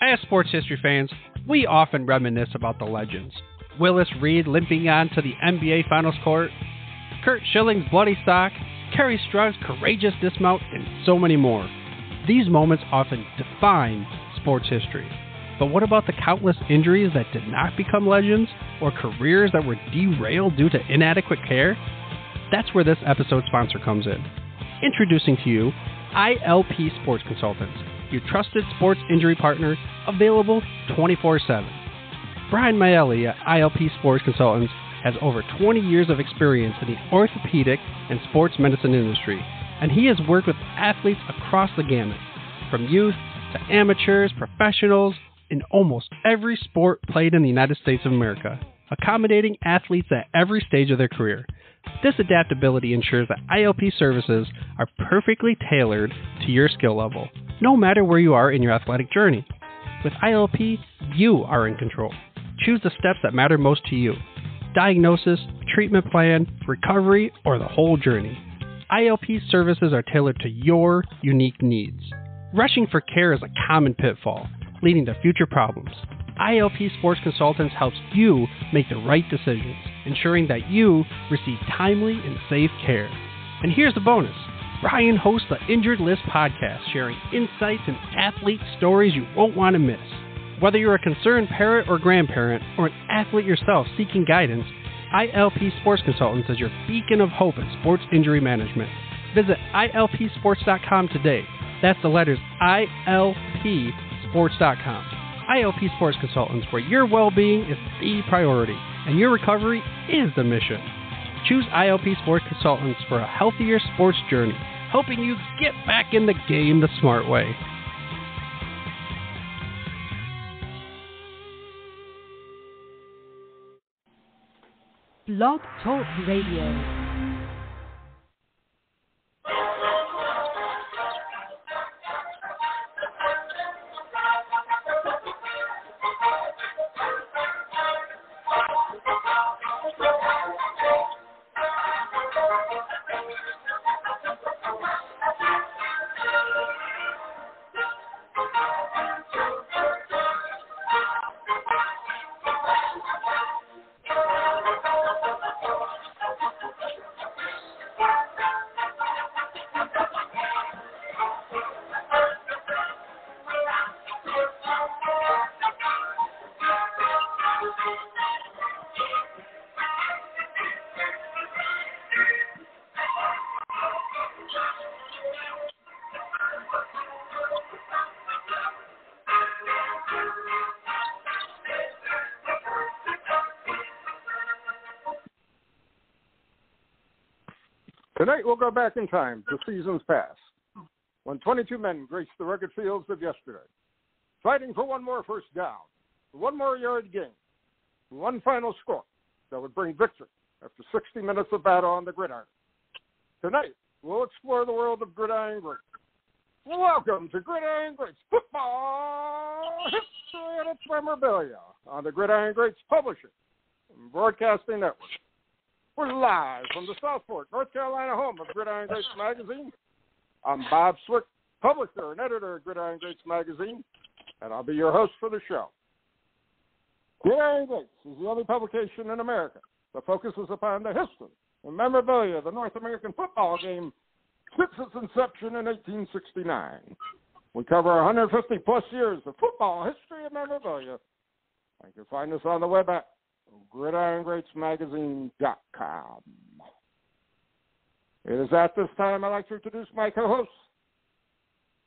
As sports history fans, we often reminisce about the legends. Willis Reed limping onto the NBA Finals court, Curt Schilling's bloody sock, Kerry Strug's courageous dismount, and so many more. These moments often define sports history. But what about the countless injuries that did not become legends, or careers that were derailed due to inadequate care? That's where this episode's sponsor comes in. Introducing to you ILP Sports Consultants, your trusted sports injury partner, available 24/7. Brian Maelli at ILP Sports Consultants has over 20 years of experience in the orthopedic and sports medicine industry, and he has worked with athletes across the gamut, from youth to amateurs, professionals, in almost every sport played in the United States of America, accommodating athletes at every stage of their career. This adaptability ensures that ILP services are perfectly tailored to your skill level, no matter where you are in your athletic journey. With ILP, you are in control. Choose the steps that matter most to you. Diagnosis, treatment plan, recovery, or the whole journey. ILP services are tailored to your unique needs. Rushing for care is a common pitfall, leading to future problems. ILP Sports Consultants helps you make the right decisions, ensuring that you receive timely and safe care. And here's the bonus. Brian hosts the Injured List podcast, sharing insights and athlete stories you won't want to miss. Whether you're a concerned parent or grandparent, or an athlete yourself seeking guidance, ILP Sports Consultants is your beacon of hope in sports injury management. Visit ILPsports.com today. That's the letters ILPsports.com. ILP Sports Consultants, where your well-being is the priority and your recovery is the mission. Choose ILP Sports Consultants for a healthier sports journey, helping you get back in the game the smart way. Blog Talk Radio. Tonight we'll go back in time to seasons past, when 22 men graced the rugged fields of yesterday, fighting for one more first down, one more yard gain, one final score that would bring victory after 60 minutes of battle on the gridiron. Tonight we'll explore the world of gridiron greats. Welcome to Gridiron Greats Football History and its Memorabilia on the Gridiron Greats Publishing and Broadcasting Network. We're live from the Southport, North Carolina home of Gridiron Greats Magazine. I'm Bob Swick, publisher and editor of Gridiron Greats Magazine, and I'll be your host for the show. Gridiron Greats is the only publication in America that focuses upon the history and memorabilia of the North American football game since its inception in 1869. We cover 150-plus years of football history and memorabilia. You can find us on the web at GridironGreatsMagazine.com. It is at this time I'd like to introduce my co-host.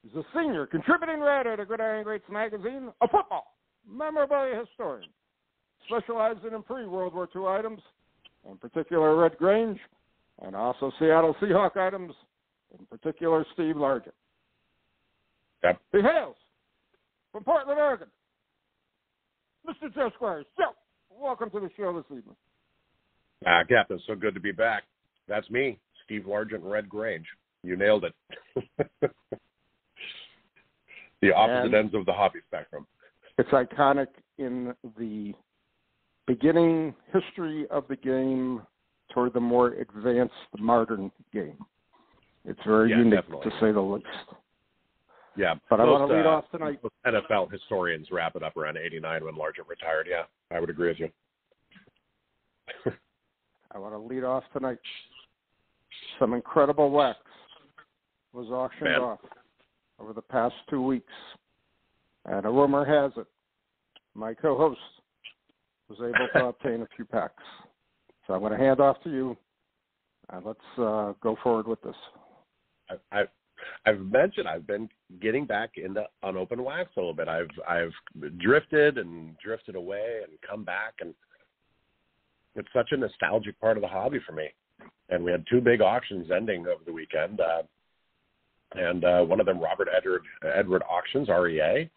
He's a senior contributing writer to Gridiron Greats Magazine, a football memorabilia historian, specializing in pre-World War II items, in particular Red Grange, and also Seattle Seahawk items, in particular Steve Largent. Yep. He hails from Portland, Oregon. Mr. Joe Squires. Joe, welcome to the show this evening. Captain, so good to be back. That's me, Steve Largent, Red Grange. You nailed it. The opposite ends of the hobby spectrum. It's iconic in the beginning history of the game toward the more advanced modern game. It's very unique, definitely, to say the least. Yeah. But I want to lead off tonight. Most NFL historians wrap it up around 89 when Largent retired. Yeah, I would agree with you. I want to lead off tonight. Some incredible wax was auctioned off over the past 2 weeks. And a rumor has it, my co-host was able to obtain a few packs. So I'm going to hand off to you, and let's go forward with this. I've mentioned I've been getting back into unopened wax a little bit. I've drifted away and come back, and it's such a nostalgic part of the hobby for me. And we had 2 big auctions ending over the weekend, and one of them, Robert Edward Auctions, REA.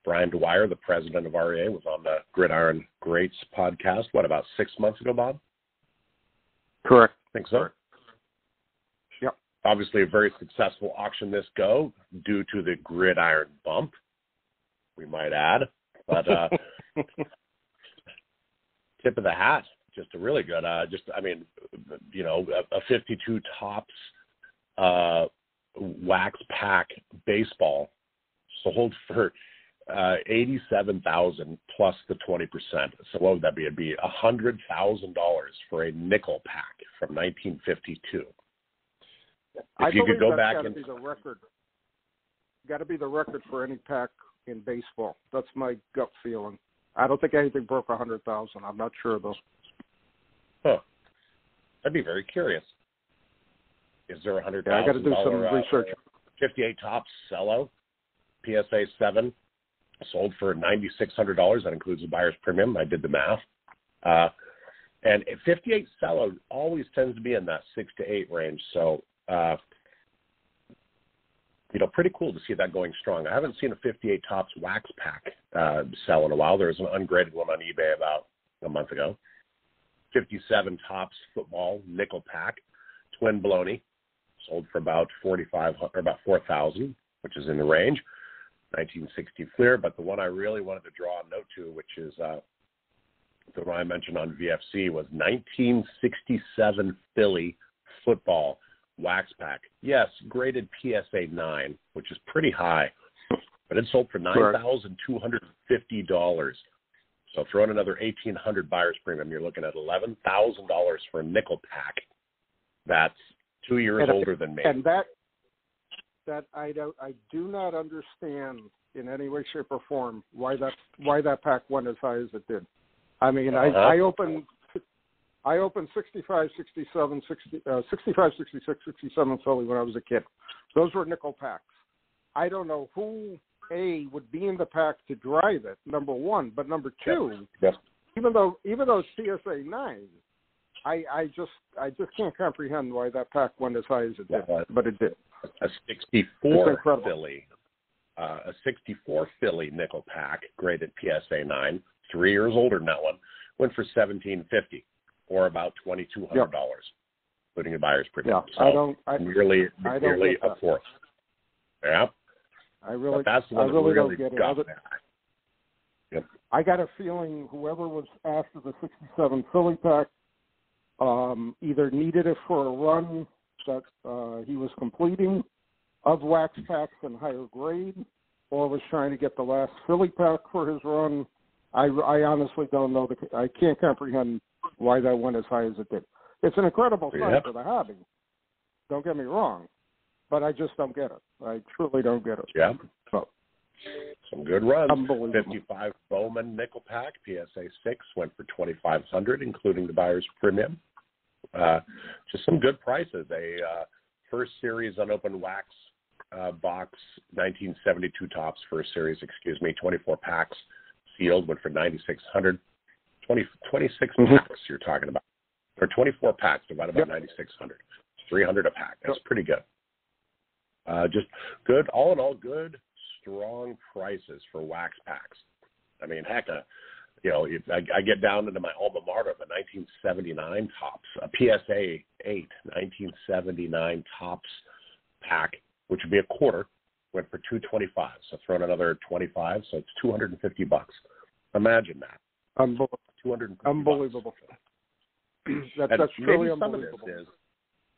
Brian Dwyer, the president of REA, was on the Gridiron Greats podcast, about 6 months ago, Bob? Correct. I think so. Correct. Yep. Obviously a very successful auction this go due to the Gridiron bump, we might add. But tip of the hat, just a really good, a 52 tops wax pack baseball sold for $87,000 plus the 20%. So what would that be? It'd be $100,000 for a nickel pack from 1952. If you could go back and be the record. Got to be the record for any pack in baseball. That's my gut feeling. I don't think anything broke 100,000. I'm not sure though. Huh. I'd be very curious. Is there $100,000? Yeah, I got to do some research. 58 tops cello, PSA 7, sold for $9,600. That includes the buyer's premium. I did the math. And 58 cello always tends to be in that 6 to 8 range. So, pretty cool to see that going strong. I haven't seen a 58 tops wax pack sell in a while. There was an ungraded one on eBay about a month ago. 57 tops football nickel pack, twin baloney, sold for about $4,000, which is in the range. 1960 Fleer, but the one I really wanted to draw a note to, which is the one I mentioned on VFC, was 1967 Philly football wax pack. Yes, graded PSA 9, which is pretty high, but it sold for $9,250. So throw in another $1,800 buyer's premium, you're looking at $11,000 for a nickel pack. That's 2 years older than me. And that I do not understand in any way, shape, or form why that pack went as high as it did. I mean, I opened 65, 67, 65, 66, 67 Philly when I was a kid. Those were nickel packs. I don't know who would be in the pack to drive it. Number one, but number two, even though it's PSA 9. I just can't comprehend why that pack went as high as it did, but it did. A 64 Philly, a 64 Philly nickel pack graded PSA 9, 3 years older than that one, went for $1,750 or about $2,200, including a buyer's premium. Yeah, so nearly a fourth. Yeah, I really don't get it. Yep. I got a feeling whoever was after the 67 Philly pack either needed it for a run that he was completing of wax packs in higher grade, or was trying to get the last Philly pack for his run. I honestly don't know. I can't comprehend why that went as high as it did. It's an incredible sign for the hobby. Don't get me wrong, but I just don't get it. I truly don't get it. Yeah. So, some good runs. 55 Bowman nickel pack, PSA 6, went for $2,500, including the buyer's premium. Just some good prices. A first series unopened wax box, 1972 tops first series, 24 packs sealed, went for $9,600. 26 packs you're talking about, or 24 packs divided by 9,600. $300 a pack. That's pretty good. Just good, all in all, good, strong prices for wax packs. I mean, heck, I get down into my alma mater, the 1979 tops, a PSA 8, 1979 tops pack, which would be a quarter, went for $225. So throw in another 25, so it's $250. Imagine that. Unbelievable. That's truly unbelievable.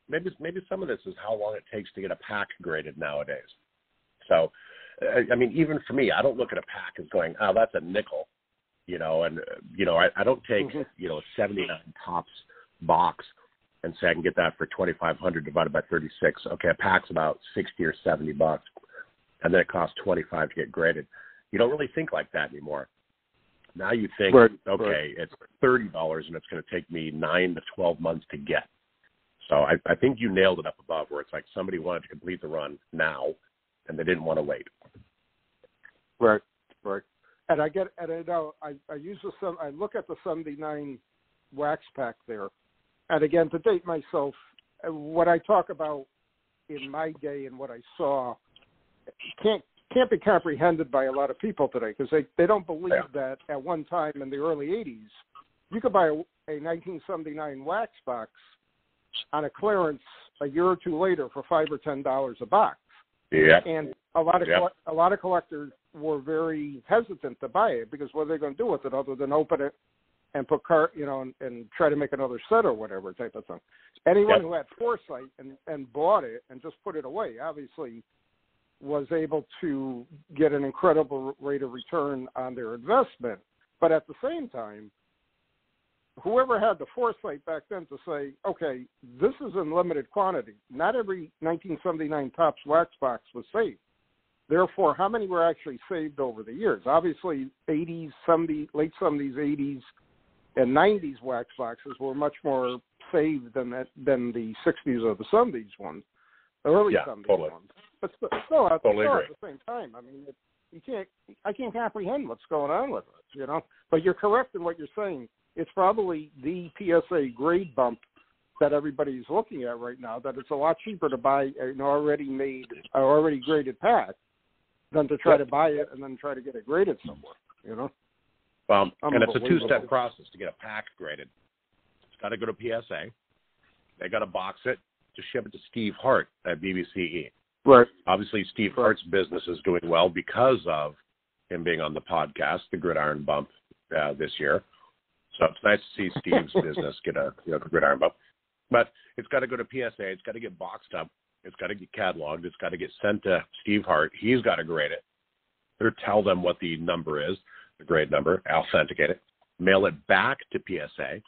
Maybe some of this is how long it takes to get a pack graded nowadays. So, I mean, even for me, I don't look at a pack as going, oh, that's a nickel, you know, and, you know, I don't take, you know, a 79 tops box and say I can get that for $2,500 divided by 36. Okay, a pack's about $60 or $70, and then it costs $25 to get graded. You don't really think like that anymore. Now you think, it's $30 and it's going to take me 9 to 12 months to get. So I think you nailed it up above, where it's like somebody wanted to complete the run now, and they didn't want to wait. Right. And I know I use I look at the 79 wax pack there, and again, to date myself, what I talk about in my day and what I saw can't be comprehended by a lot of people today, because they don't believe that at one time in the early 80s, you could buy a 1979 wax box on a clearance a year or two later for $5 or $10 a box. Yeah. And a lot of collectors were very hesitant to buy it, because what are they going to do with it other than open it and put and try to make another set or whatever type of thing. Anyone who had foresight and bought it and just put it away obviously was able to get an incredible rate of return on their investment. But at the same time, whoever had the foresight back then to say, okay, this is in limited quantity. Not every 1979 Topps wax box was saved. Therefore, how many were actually saved over the years? Obviously, 80s, 70s, late 70s, 80s, and 90s wax boxes were much more saved than the 60s or the 70s ones, the early 70s ones. But still at the same time, I mean, I can't comprehend what's going on with it, you know. But you're correct in what you're saying. It's probably the PSA grade bump that everybody's looking at right now, that it's a lot cheaper to buy an already graded pack than to try to buy it and then try to get it graded somewhere, you know. And it's a two-step process to get a pack graded. It's got to go to PSA. They got to box it to ship it to Steve Hart at BBCE. Right. Obviously, Steve Hart's business is doing well because of him being on the podcast, the Gridiron Bump, this year. So it's nice to see Steve's business get a Gridiron Bump. But it's got to go to PSA. It's got to get boxed up. It's got to get cataloged. It's got to get sent to Steve Hart. He's got to grade it. Or tell them what the number is, the grade number, authenticate it, mail it back to PSA,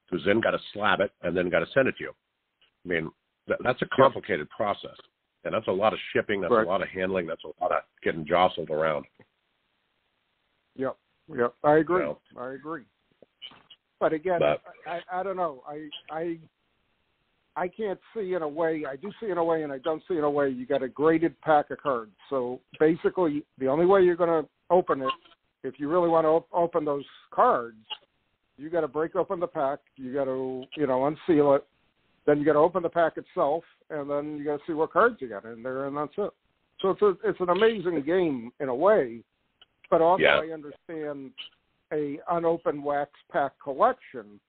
who's then got to slab it and then got to send it to you. I mean, that's a complicated process. And that's a lot of shipping. That's a lot of handling. That's a lot of getting jostled around. Yep. I agree. I agree. But again, I don't know. I can't see in a way. I do see in a way, and I don't see in a way. You got a graded pack of cards. So basically, the only way you're going to open it, if you really want to open those cards, you got to break open the pack. You got to, unseal it. Then you got to open the pack itself, and then you got to see what cards you got in there, and that's it. So it's an amazing game in a way, but also I understand a unopened wax pack collection,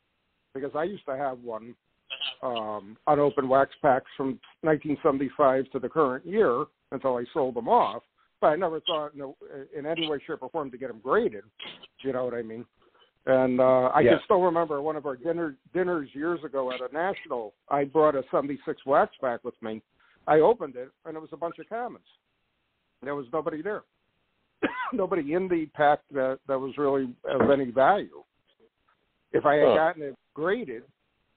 because I used to have one, unopened wax packs from 1975 to the current year until I sold them off. But I never thought in any way, shape, or form to get them graded. You know what I mean? And I can still remember one of our dinners years ago at a national. I brought a 76 wax pack with me. I opened it, and it was a bunch of commons. There was nobody there. Nobody in the pack that was really of any value. If I had gotten it graded,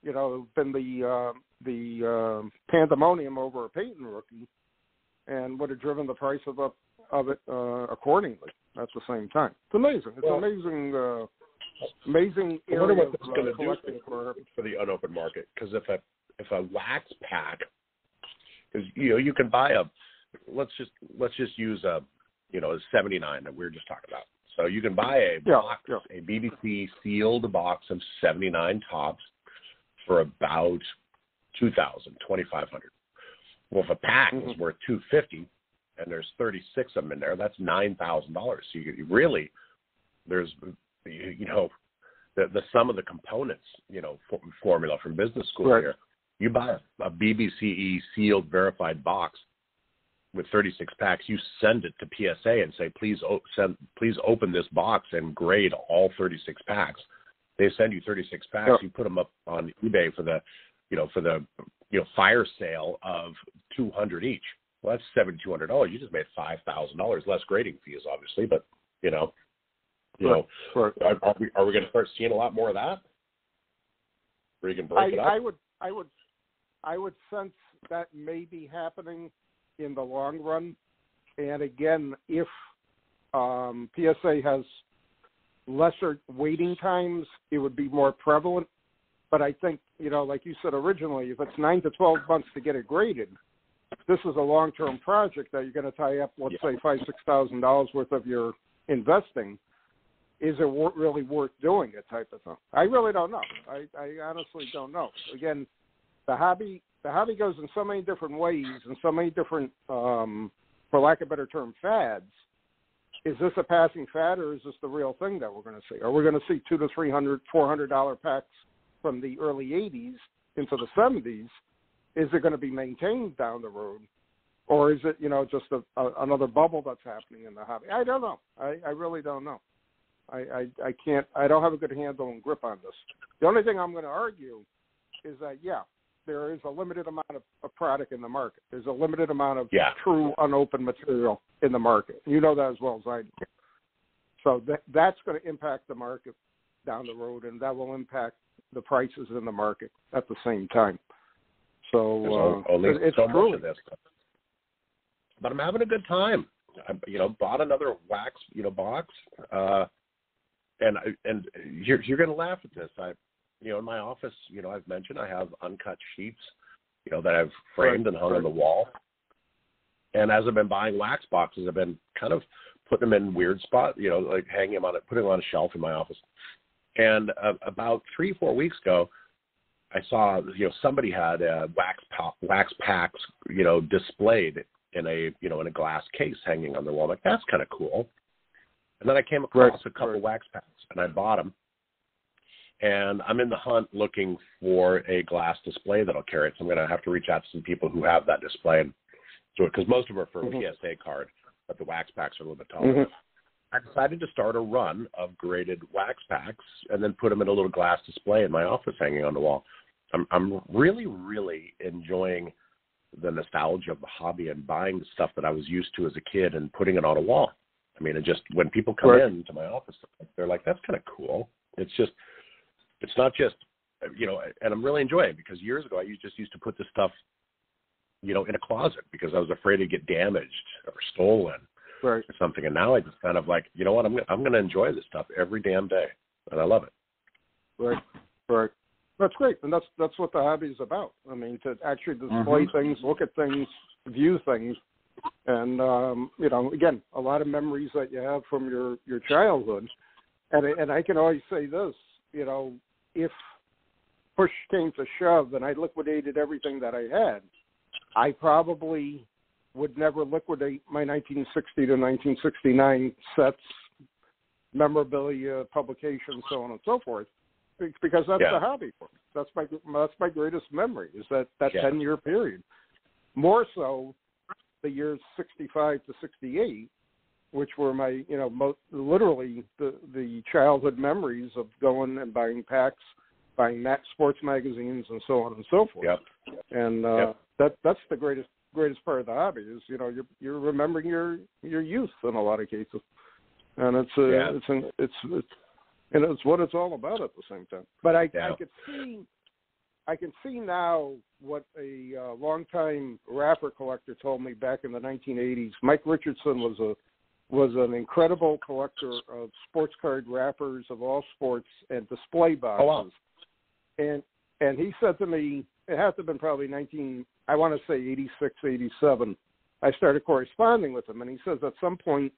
been the pandemonium over a Peyton rookie, and would have driven the price of it accordingly at the same time. It's amazing. It's amazing. Amazing. I wonder what it's going to do for the unopened market. Because if a wax pack, because you can buy let's just use a 79 that we were just talking about. So you can buy a box, a BBC sealed box of 79 Topps for about $2,500. Well, if a pack is worth $250 and there's 36 of them in there, that's $9,000. So you really, there's the sum of the components, formula from business school here. You buy a BBCE sealed verified box with 36 packs, you send it to PSA and say, please open this box and grade all 36 packs. They send you 36 packs. You put them up on eBay for the fire sale of 200 each. well, that's $7,200. You just made $5,000 less grading fees, obviously, but Right. are we going to start seeing a lot more of that? Where you can break it up? I would sense that may be happening in the long run. And again, if PSA has lesser waiting times, it would be more prevalent. But I think, like you said originally, if it's 9 to 12 months to get it graded, this is a long-term project that you're going to tie up, let's say, $5,000-$6,000 worth of your investing. Is it really worth doing it, type of thing? I really don't know. I honestly don't know. Again, the hobby goes in so many different ways and so many different, for lack of a better term, fads. Is this a passing fad, or is this the real thing that we're going to see? Are we going to see $200 to $300, $400 packs from the early 80s into the 70s? Is it going to be maintained down the road? Or is it, just another bubble that's happening in the hobby? I don't know. I really don't know. I don't have a good handle and grip on this. The only thing I'm going to argue is that, there is a limited amount of product in the market. There's a limited amount of true unopened material in the market. You know that as well as I do. So that's going to impact the market down the road, and that will impact the prices in the market at the same time. So it's so truly much of this. But I'm having a good time. I, bought another wax, box, and you're going to laugh at this. In my office, I've mentioned I have uncut sheets, that I've framed and hung on the wall. And as I've been buying wax boxes, I've been kind of putting them in weird spots, like hanging them on it, putting them on a shelf in my office. And about 3-4 weeks ago, I saw, somebody had wax packs, displayed in a glass case hanging on the wall. I'm like, that's kind of cool. And then I came across a couple wax packs, and I bought them. And I'm in the hunt looking for a glass display that'll carry it. So I'm going to have to reach out to some people who have that display and do it, because most of them are for a PSA card, but the wax packs are a little bit taller. I decided to start a run of graded wax packs and then put them in a little glass display in my office hanging on the wall. I'm really, really enjoying the nostalgia of the hobby and buying the stuff that I was used to as a kid and putting it on a wall. I mean, it just, when people come into my office, they're like, that's kind of cool. It's not just, and I'm really enjoying it, because years ago I just used to put this stuff, in a closet because I was afraid it'd get damaged or stolen or something. And now I just kind of like, you know what, I'm going to enjoy this stuff every damn day, and I love it. Right. That's great, and that's what the hobby is about. I mean, to actually display things, look at things, view things, and again, a lot of memories that you have from your childhood. And I can always say this, if push came to shove and I liquidated everything that I had, I probably would never liquidate my 1960 to 1969 sets, memorabilia, publications, so on and so forth, because that's the hobby for me. That's my greatest memory, is that 10-year period. More so the years 65 to 68, which were my, literally the childhood memories of going and buying packs, buying sports magazines, and so on and so forth. And that's the greatest part of the hobby is, you're remembering your youth in a lot of cases, and it's what it's all about at the same time. But I can see now what a longtime wrapper collector told me back in the 1980s. Mike Richardson was an incredible collector of sports card wrappers of all sports and display boxes. Oh, wow. And he said to me, it has to have been probably 86, 87, I started corresponding with him, and he says at some point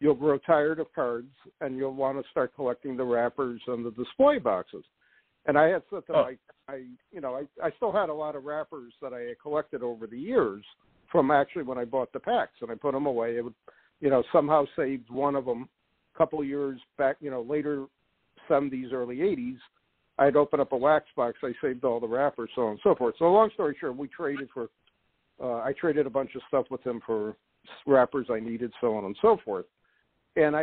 you'll grow tired of cards and you'll want to start collecting the wrappers and the display boxes. And I had said to him, I still had a lot of wrappers that I had collected over the years from actually when I bought the packs, and I put them away. It would, somehow saved one of them a couple of years back, later 70s, early 80s. I'd open up a wax box. I saved all the wrappers, so on and so forth. So long story short, we traded I traded a bunch of stuff with him for wrappers I needed, so on and so forth. And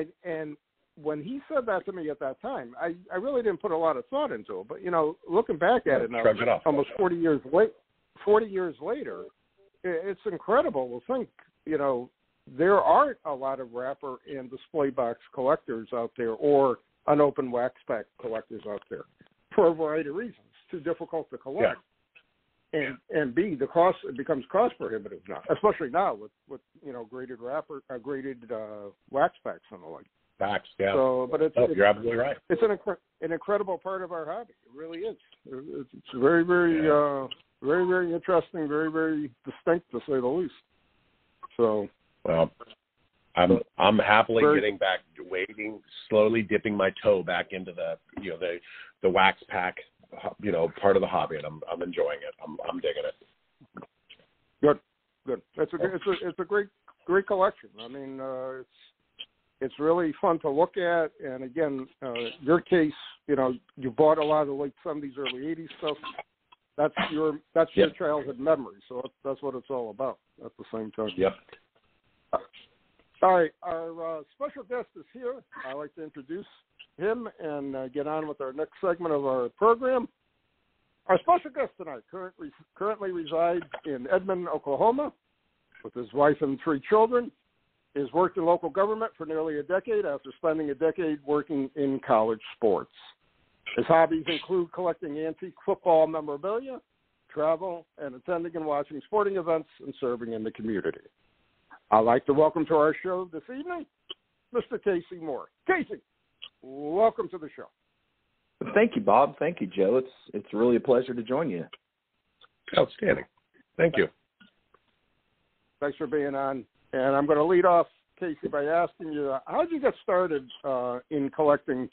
when he said that to me at that time, I really didn't put a lot of thought into it. But, looking back at it now, almost 40 years later, it's incredible to think, there aren't a lot of wrapper and display box collectors out there or unopened wax pack collectors out there for a variety of reasons. It's too difficult to collect. Yeah. And B, the cost, it becomes cost prohibitive now, especially now with graded wrapper, graded wax packs and the like. Packs, yeah. So, but you're absolutely right. It's an incredible part of our hobby. It really is. It's very, very, very, very interesting, very, very distinct, to say the least. So. Well, I'm happily getting back to wading, slowly dipping my toe back into the wax pack, part of the hobby, and I'm enjoying it. I'm digging it. Good. It's a great collection. I mean, it's really fun to look at. And again, your case, you bought a lot of the late '70s, early '80s stuff. That's your childhood memory. So that's what it's all about. At the same time. Yep. All right, our special guest is here. I'd like to introduce him and get on with our next segment of our program. Our special guest tonight currently resides in Edmond, Oklahoma, with his wife and 3 children. He has worked in local government for nearly a decade after spending a decade working in college sports. His hobbies include collecting antique football memorabilia, travel, and attending and watching sporting events and serving in the community. I'd like to welcome to our show this evening, Mr. Casey Moore. Casey, welcome to the show. Thank you, Bob. Thank you, Joe. It's really a pleasure to join you. Outstanding. Thank you. Thanks for being on. And I'm going to lead off, Casey, by asking you, how did you get started in collecting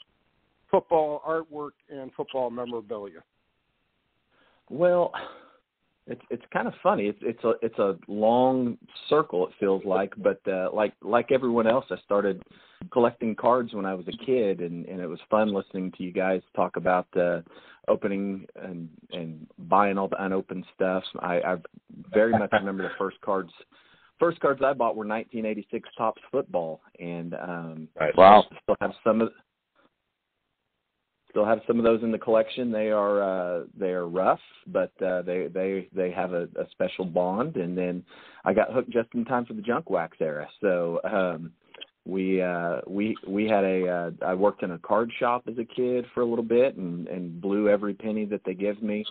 football artwork and football memorabilia? Well, it's kind of funny. It's a long circle, it feels like, but like everyone else, I started collecting cards when I was a kid, and it was fun listening to you guys talk about opening and buying all the unopened stuff. I very much remember the first cards I bought were 1986 Topps football, and wow, still have some of those in the collection. They are rough, but they have a special bond. And then I got hooked just in time for the junk wax era. So we had I worked in a card shop as a kid for a little bit and blew every penny that they gave me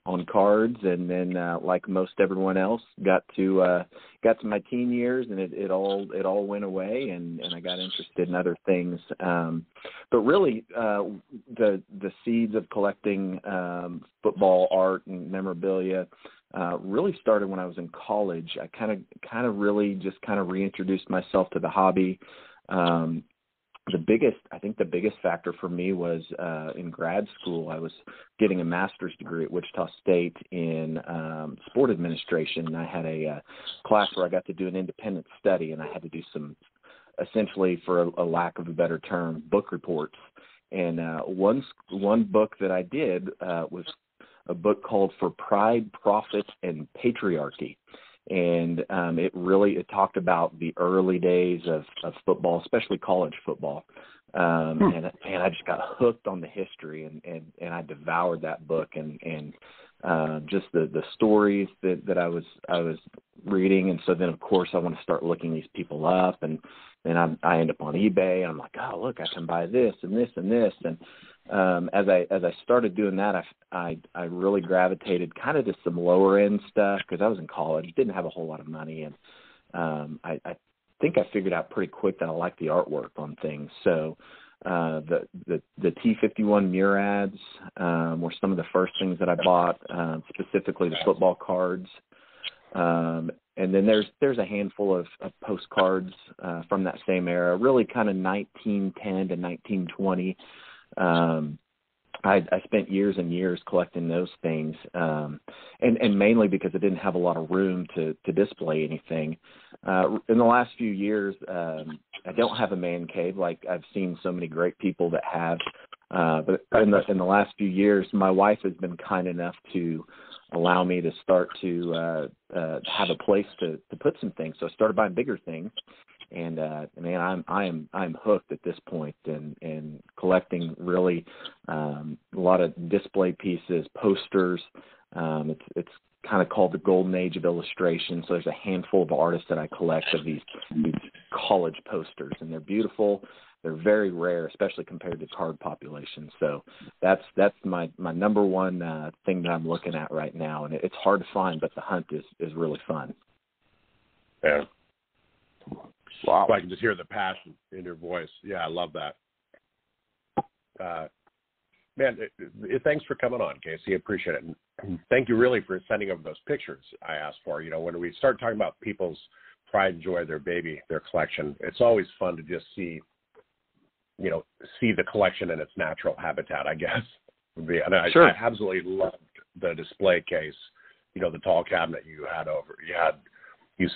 on cards. And then like most everyone else, got to my teen years, and it all went away, and I got interested in other things. But really, the seeds of collecting football art and memorabilia really started when I was in college. I kind of really just reintroduced myself to the hobby. I think the biggest factor for me was in grad school. I was getting a master's degree at Wichita State in sport administration. And I had a class where I got to do an independent study, and I had to do some, essentially, for a lack of a better term, book reports. And one book that I did was a book called For Pride, Profit, and Patriarchy. And it talked about the early days of football, especially college football. And I just got hooked on the history, and I devoured that book, and just the stories that I was reading. And so then, of course, I want to start looking these people up, and then I end up on eBay, and I'm like, oh, look, I can buy this and this and this. And as I started doing that, I really gravitated kind of to some lower end stuff because I was in college, didn't have a whole lot of money, and I think I figured out pretty quick that I liked the artwork on things. So the T51 Murads were some of the first things that I bought, specifically the football cards. And then there's a handful of postcards from that same era, really kind of 1910 to 1920. I spent years and years collecting those things, and mainly because I didn't have a lot of room to display anything. In the last few years, I don't have a man cave like I've seen so many great people that have. But in the last few years, my wife has been kind enough to allow me to start to have a place to put some things. So I started buying bigger things, and man, I'm hooked at this point, and collecting really a lot of display pieces, posters. kind of called the golden age of illustration. So there's a handful of artists that I collect of these college posters, and they're beautiful. They're very rare, especially compared to card populations. So that's my number one thing that I'm looking at right now, and it's hard to find, but the hunt is really fun. Yeah. Wow. I can just hear the passion in your voice. Yeah, I love that. Man, thanks for coming on, Casey. I appreciate it. And thank you really for sending over those pictures I asked for. You know, when we start talking about people's pride and joy of their collection, it's always fun to just see the collection in its natural habitat, I guess. And I absolutely loved the display case, the tall cabinet you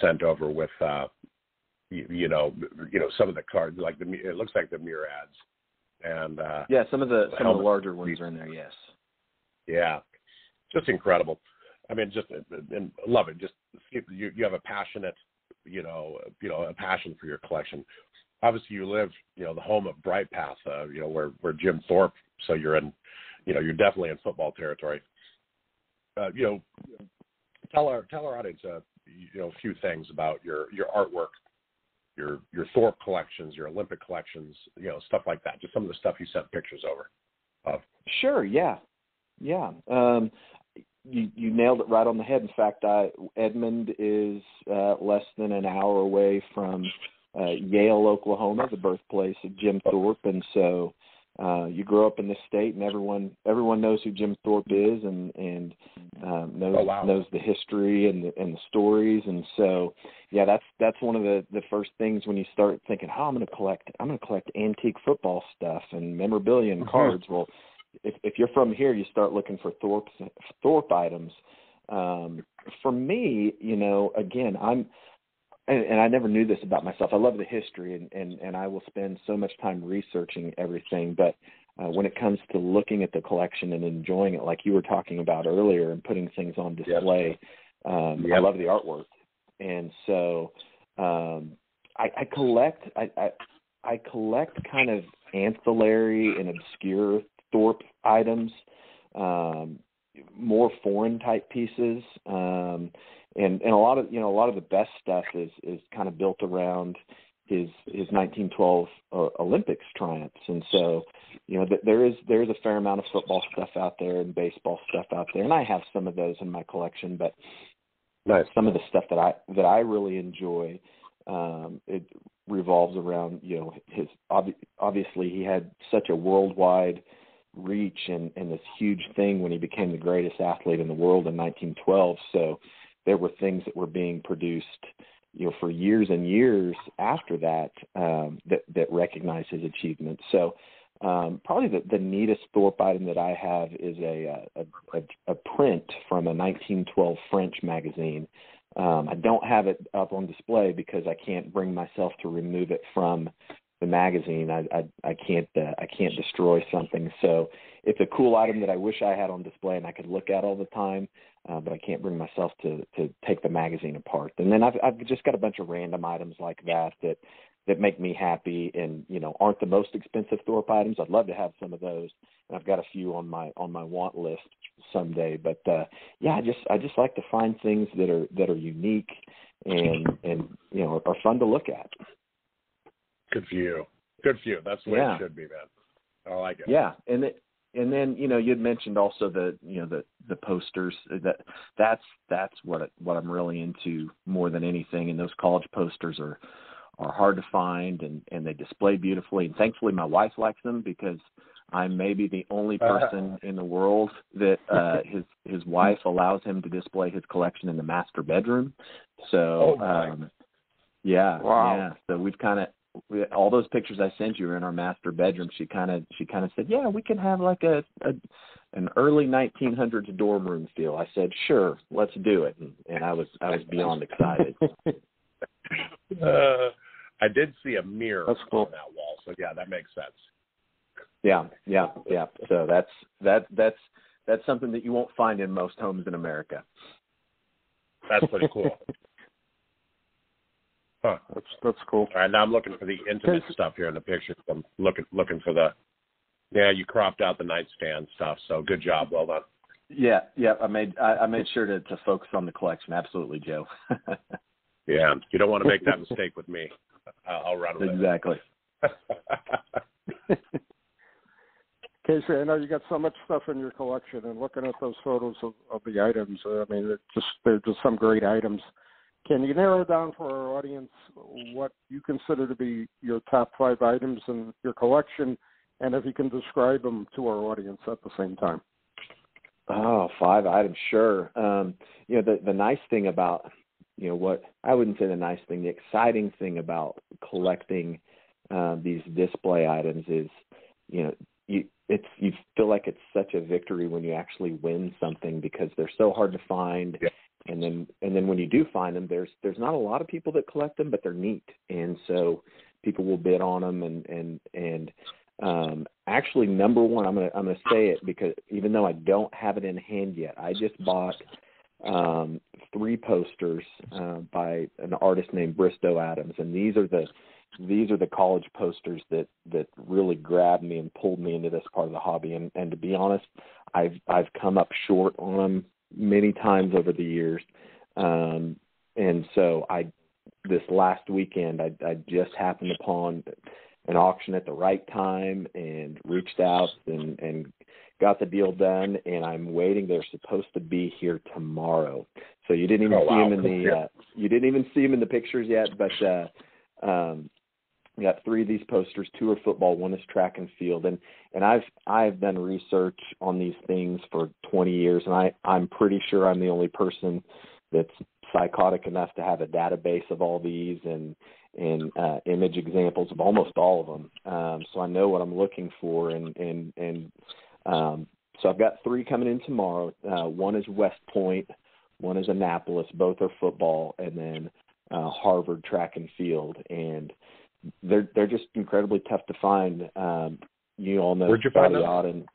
sent over with, some of the cards, like it looks like the Murads. And some of the larger ones are in there. Yes. Yeah, just incredible. I mean, and love it. Just you have a passionate, a passion for your collection. Obviously, you live, the home of Bright Path, where Jim Thorpe. So you're in, you're definitely in football territory. Tell our audience, a few things about your artwork. Your Thorpe collections, your Olympic collections, stuff like that. Just some of the stuff you sent pictures over of. Sure. Yeah. You nailed it right on the head. In fact, Edmond is less than an hour away from Yale, Oklahoma, the birthplace of Jim Thorpe, and so you grow up in this state, and everyone knows who Jim Thorpe is, and knows the history and the stories, and so that's one of the first things when you start thinking, I'm going to collect antique football stuff and memorabilia and cards. Well, if you're from here, you start looking for Thorpe items. For me, again, and I never knew this about myself. I love the history, and I will spend so much time researching everything. But when it comes to looking at the collection and enjoying it, like you were talking about earlier, and putting things on display, I love the artwork. And so I collect kind of ancillary and obscure Thorpe items, more foreign type pieces. And a lot of the best stuff is kind of built around his 1912 Olympics triumphs, and so there is a fair amount of football stuff out there and baseball stuff out there, and I have some of those in my collection. But some of the stuff that I really enjoy, it revolves around his obviously he had such a worldwide reach and this huge thing when he became the greatest athlete in the world in 1912. So there were things that were being produced, for years and years after that, that recognize his achievements. So probably the neatest Thorpe item that I have is a print from a 1912 French magazine. I don't have it up on display because I can't bring myself to remove it from the magazine. I can't destroy something. So it's a cool item that I wish I had on display and I could look at all the time, but I can't bring myself to take the magazine apart. And then I've just got a bunch of random items like that make me happy and aren't the most expensive Thorpe items. I'd love to have some of those, and I've got a few on my want list someday. But I just like to find things that are unique and are fun to look at. Good for you. That's the way it should be, man. I like it. Yeah, and then you'd mentioned also the posters. That's what I'm really into more than anything. And those college posters are hard to find, and they display beautifully. And thankfully, my wife likes them because I'm maybe the only person in the world that his wife allows him to display his collection in the master bedroom. So Wow. So we've kind of. All those pictures I sent you are in our master bedroom. She kind of said, "Yeah, we can have like an early 1900s dorm room feel." I said, "Sure, let's do it," and I was beyond excited. I did see a mirror on that wall, so yeah, that makes sense. Yeah. So that's something that you won't find in most homes in America. That's pretty cool. Huh. That's cool. All right, now I'm looking for the intimate stuff here in the picture. I'm looking for you cropped out the nightstand stuff, so good job, well done. Yeah. I made sure to focus on the collection. Absolutely, Joe. Yeah, you don't want to make that mistake with me. I'll run with exactly. it. Casey, I know you got so much stuff in your collection, and looking at those photos of the items, I mean, they're just some great items. Can you narrow down for our audience what you consider to be your top 5 items in your collection, and if you can describe them to our audience at the same time? Oh, 5 items, sure. The nice thing about, what I wouldn't say the nice thing, the exciting thing about collecting these display items is, you feel like it's such a victory when you actually win something because they're so hard to find. Yeah. And then when you do find them, there's not a lot of people that collect them, but they're neat. And so people will bid on them and actually number one, I'm gonna say it because even though I don't have it in hand yet, I just bought 3 posters by an artist named Bristow Adams, and these are the college posters that really grabbed me and pulled me into this part of the hobby. And to be honest, I've come up short on them many times over the years. And so this last weekend, I just happened upon an auction at the right time and reached out and got the deal done, and I'm waiting. They're supposed to be here tomorrow. So you didn't even see them in the you didn't even see them in the pictures yet, but we got 3 of these posters. 2 are football, 1 is track and field, and I've done research on these things for 20 years, and I'm pretty sure I'm the only person that's psychotic enough to have a database of all these and image examples of almost all of them. So I know what I'm looking for, and so I've got 3 coming in tomorrow. 1 is West Point, 1 is Annapolis. Both are football, and then Harvard track and field, and they're just incredibly tough to find. You all know. Where'd you find them?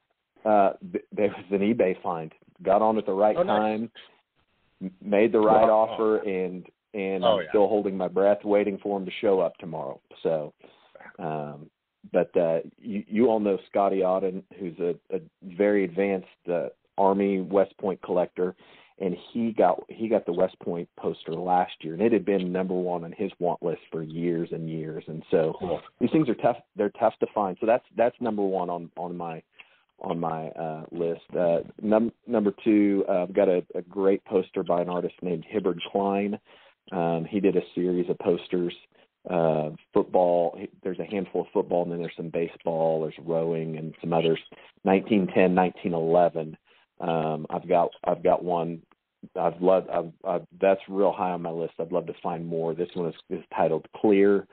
There was an eBay find. Got on at the right time, made the right offer, and I'm still holding my breath, waiting for them to show up tomorrow. So, but you all know Scotty Auden, who's a very advanced Army West Point collector, and he got the West Point poster last year, and it had been number 1 on his want list for years and years. And so these things are tough. They're tough to find. So that's number 1 on my list. Number 2, I've got a great poster by an artist named Hibbard Klein. He did a series of posters, football. There's a handful of football, and then there's some baseball, there's rowing, and some others. 1910, 1911. I've got one. That's real high on my list. I'd love to find more. This one is titled Clear.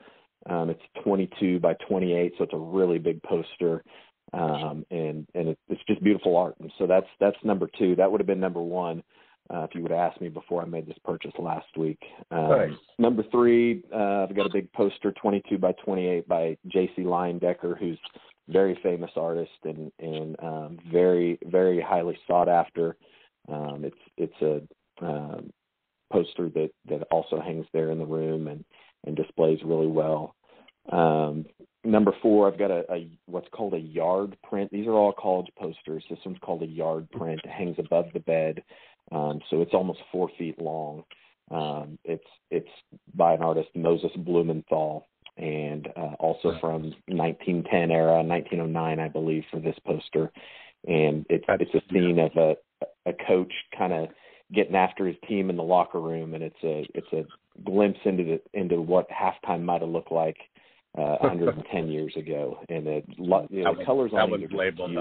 It's 22 by 28, so it's a really big poster, and it's just beautiful art. And so that's number 2. That would have been number 1 if you would have asked me before I made this purchase last week. Nice. Number 3, I've got a big poster, 22 by 28 by J.C. Leyendecker, who's a very famous artist and very, very highly sought after. It's a poster that also hangs there in the room and displays really well. Number 4, I've got a what's called a yard print. These are all college posters. This one's called a yard print. It hangs above the bed, so it's almost 4 feet long. It's by an artist, Moses Blumenthal, and also from 1910 era, 1909, I believe, for this poster. And it's a scene of a coach kind of getting after his team in the locker room, and it's a glimpse into what halftime might have looked like 110 years ago. And the colors on that was labeled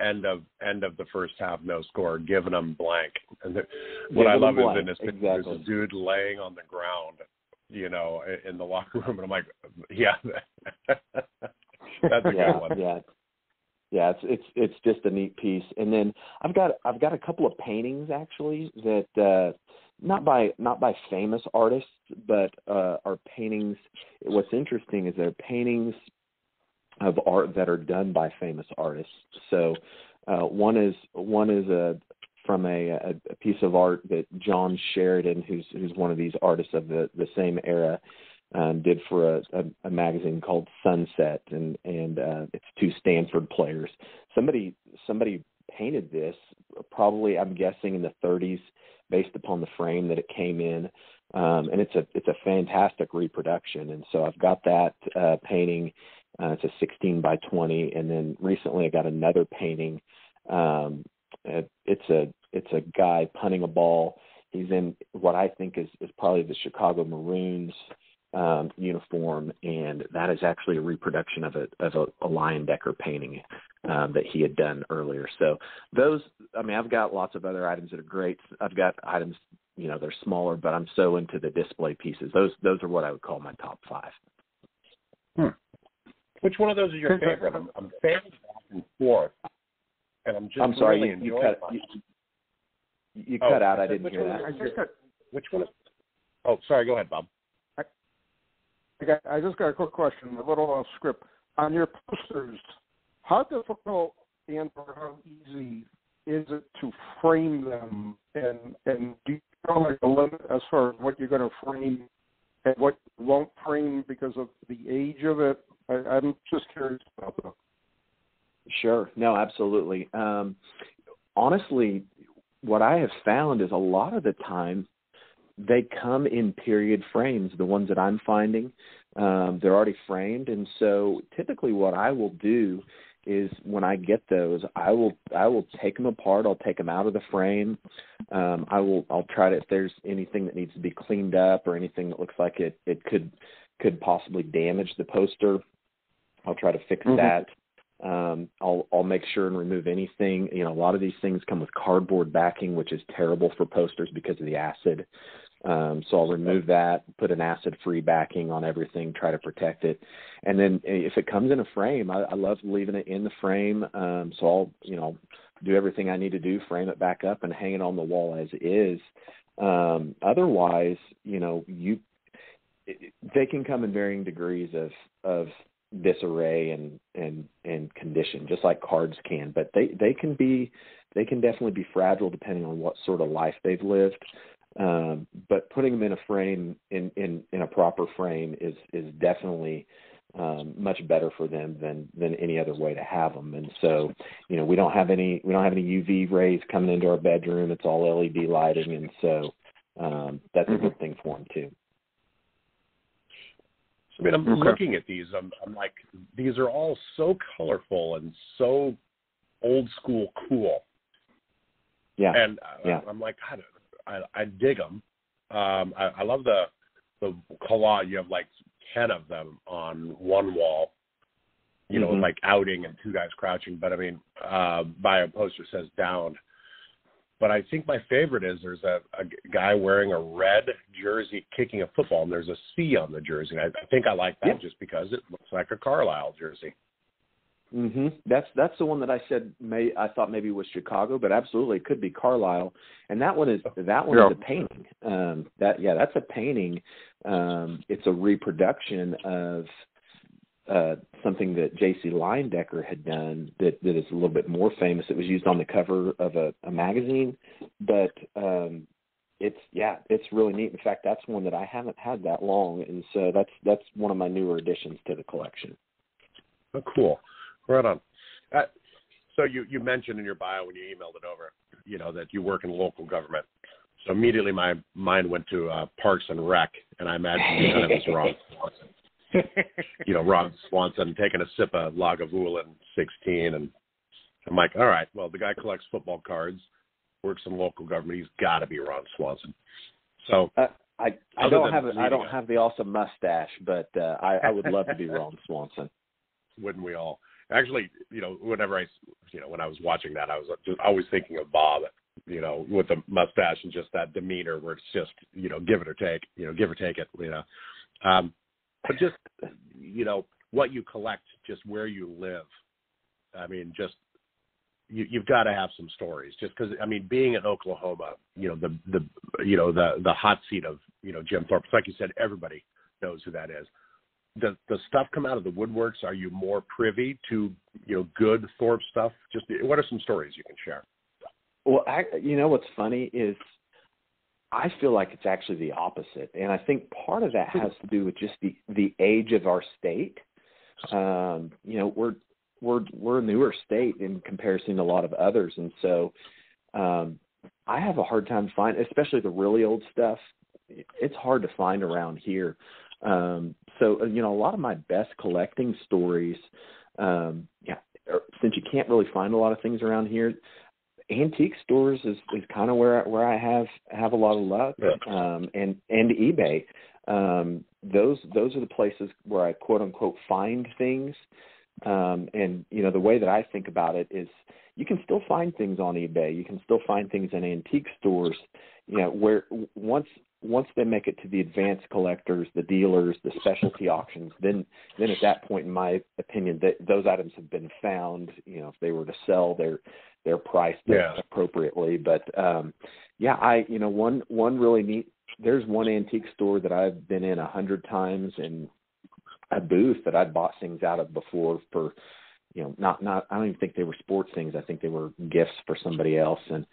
end of the first half, no score, giving them blank. And what I love is in this picture, there's a dude laying on the ground, in the locker room, and I'm like, yeah, that's a good one. Yeah, it's just a neat piece. And then I've got a couple of paintings actually that not by famous artists, but are paintings. What's interesting is they're paintings of art that are done by famous artists. So one is from a piece of art that John Sheridan, who's one of these artists of the same era, did for a magazine called Sunset, and it's 2 Stanford players. Somebody painted this probably, I'm guessing, in the 30s based upon the frame that it came in. And it's a fantastic reproduction. And so I've got that painting. It's a 16 by 20. And then recently I got another painting. It's a guy punting a ball. He's in what I think is probably the Chicago Maroons uniform, and that is actually a reproduction of a Leyendecker painting that he had done earlier. So those, I mean, I've got lots of other items that are great. I've got items, they're smaller, but I'm so into the display pieces. Those are what I would call my top 5. Which one of those is your favorite? I'm fan back and forth, and I'm sorry, really enjoying you cut out. I didn't hear that. Which one? Oh, sorry. Go ahead, Bob. I just got a quick question, a little off script. On your posters, how difficult and or how easy is it to frame them? And do you feel like a limit as far as what you're going to frame and what you won't frame because of the age of it? I'm just curious about that. Sure. No, absolutely. Honestly, what I have found is a lot of the time they come in period frames, the ones that I'm finding. They're already framed. And so typically what I will do is when I get those, I will take them apart. I'll take them out of the frame. I'll try to, if there's anything that needs to be cleaned up or anything that looks like it could possibly damage the poster, I'll try to fix that. I'll make sure and remove anything. A lot of these things come with cardboard backing, which is terrible for posters because of the acid. So I'll remove that, put an acid-free backing on everything, try to protect it. And then if it comes in a frame, I love leaving it in the frame. So I'll, do everything I need to do, frame it back up and hang it on the wall as is. Otherwise, they can come in varying degrees of disarray and condition, just like cards can, but they can definitely be fragile depending on what sort of life they've lived. But putting them in a frame, in a proper frame is definitely much better for them than any other way to have them. And so, we don't have any UV rays coming into our bedroom. It's all LED lighting, and so that's a good thing for them too. I mean, I'm looking at these. I'm like, these are all so colorful and so old school cool. Yeah. And I'm like, God, I dig them. I love the collage. You have like 10 of them on one wall, like outing and 2 guys crouching. But I mean, bio poster says down. But I think my favorite is there's a guy wearing a red jersey kicking a football, and there's a C on the jersey. I think I like that just because it looks like a Carlisle jersey. That's the one that I said I thought maybe was Chicago, but absolutely it could be Carlisle. And that one is a painting. That's a painting. It's a reproduction of something that J.C. Leyendecker had done that is a little bit more famous. It was used on the cover of a magazine, but it's really neat. In fact, that's one that I haven't had that long, and so that's one of my newer additions to the collection. Oh, cool. Right on. So you mentioned in your bio when you emailed it over, that you work in local government. So immediately my mind went to Parks and Rec, and I imagine you kind of was Ron Swanson. Ron Swanson taking a sip of Lagavulin 16, and I'm like, all right, well, the guy collects football cards, works in local government. He's got to be Ron Swanson. So I don't have the awesome mustache, but I would love to be Ron Swanson. Wouldn't we all? Actually, whenever when I was watching that, I was just always thinking of Bob, with the mustache and just that demeanor where it's just, give it or take, give or take it, but just, what you collect, just where you live. I mean, just, you've got to have some stories just because, I mean, being in Oklahoma, the hot seat of, Jim Thorpe, it's like you said, everybody knows who that is. Does the stuff come out of the woodworks? Are you more privy to, good Thorpe stuff? Just what are some stories you can share? Well, what's funny is I feel like it's actually the opposite. And I think part of that has to do with just the age of our state. We're we're a newer state in comparison to a lot of others, and so I have a hard time finding, especially the really old stuff. It's hard to find around here. So a lot of my best collecting stories, since you can't really find a lot of things around here, antique stores is kind of where I have a lot of luck, and eBay. Those are the places where I quote unquote find things. And the way that I think about it is, you can still find things on eBay. You can still find things in antique stores, where once they make it to the advanced collectors, the dealers, the specialty auctions, then at that point, in my opinion, those items have been found. If they were to sell, they're priced appropriately. But one really neat. There's one antique store that I've been in 100 times, and a booth that I'd bought things out of before for, not I don't even think they were sports things. I think they were gifts for somebody else. And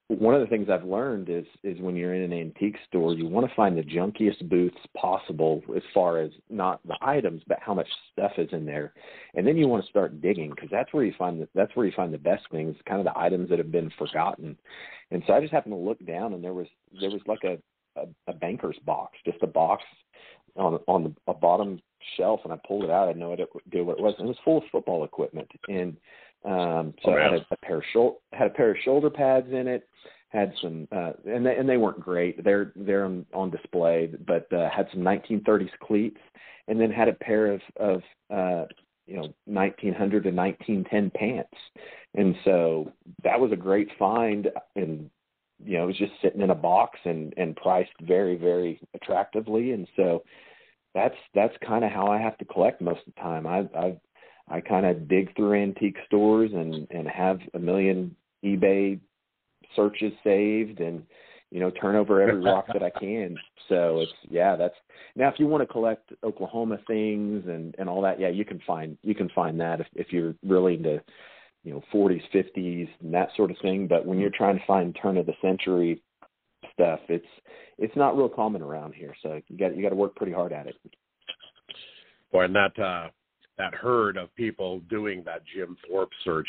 one of the things I've learned is when you're in an antique store, you want to find the junkiest booths possible, as far as not the items, but how much stuff is in there. And then you want to start digging, because that's where you find the best things, kind of the items that have been forgotten. And so I just happened to look down, and there was like a banker's box, just a box on a bottom shelf, and I pulled it out. I had no idea what it was. And it was full of football equipment, and so I had a pair of shoulder pads in it. Had some, and they weren't great. They're on display, but had some 1930s cleats, and then had a pair of 1900 to 1910 pants. And so that was a great find, and it was just sitting in a box and priced very, very attractively. And so that's kind of how I have to collect most of the time. I kind of dig through antique stores and have a million eBay searches saved, and turn over every rock that I can. So that's now, if you want to collect Oklahoma things and all that, you can find that if you're really into 40s, 50s, and that sort of thing. But when you're trying to find turn of the century stuff, it's not real common around here. So you got to work pretty hard at it. Boy, and that herd of people doing that Jim Thorpe search,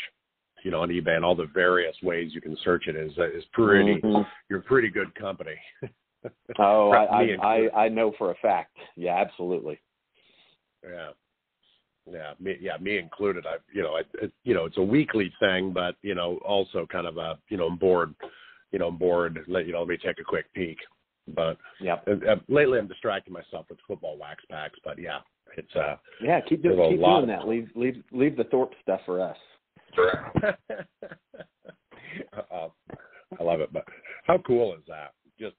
on eBay, and all the various ways you can search it is pretty. Mm-hmm. You're pretty good company. Oh, I know for a fact. Yeah, absolutely. Yeah, me included. It's a weekly thing, but also kind of a I'm bored. Let me take a quick peek. But lately I'm distracting myself with football wax packs. But it's keep doing that. Leave the Thorpe stuff for us. I love it, but how cool is that? Just